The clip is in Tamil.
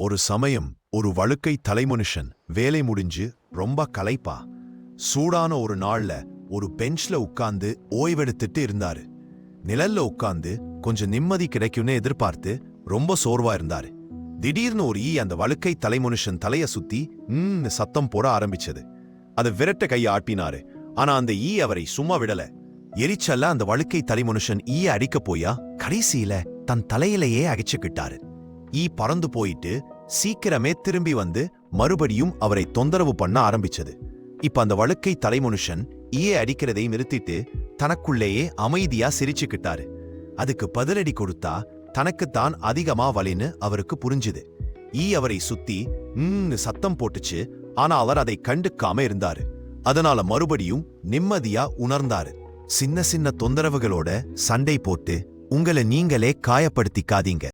ஒரு சமயம் ஒரு வழுக்கை தலைமனுஷன் வேலை முடிஞ்சு ரொம்ப களைப்பா சூடான ஒரு நாள்ல ஒரு பெஞ்ச்ல உட்கார்ந்து ஓய்வெடுத்துட்டு இருந்தாரு. நிழல்ல உட்கார்ந்து கொஞ்சம் நிம்மதி கிடைக்கும்னு எதிர்பார்த்து ரொம்ப சோர்வா இருந்தாரு. திடீர்னு ஒரு ஈ அந்த வழுக்கை தலைமனுஷன் தலைய சுத்தி சத்தம் போட ஆரம்பிச்சது. அதை விரட்ட கையை ஆட்டினாரு. ஆனா அந்த ஈ அவரை சும்மா விடல. எரிச்சல்ல அந்த வழுக்கை தலைமனுஷன் ஈய அடிக்க போயா கடைசியில தன் தலையிலேயே அகைச்சுக்கிட்டாரு. ஈ பறந்து போயிட்டு சீக்கிரமே திரும்பி வந்து மறுபடியும் அவரை தொந்தரவு பண்ண ஆரம்பிச்சது. இப்ப அந்த வழுக்கை தலைமனுஷன் ஈய அடிக்கிறதை நிறுத்திட்டு தனக்குள்ளேயே அமைதியா சிரிச்சுக்கிட்டாரு. அதுக்கு பதிலடி கொடுத்தா தனக்குத்தான் அதிகமா வலின்னு அவருக்கு புரிஞ்சுது. ஈ அவரை சுத்தி சத்தம் போட்டுச்சு. ஆனா அவர் அதை கண்டுக்காம இருந்தாரு. அதனால மறுபடியும் நிம்மதியா உணர்ந்தாரு. சின்ன சின்ன தொந்தரவுகளோட சண்டை போட்டு உங்களை நீங்களே காயப்படுத்திக்காதீங்க.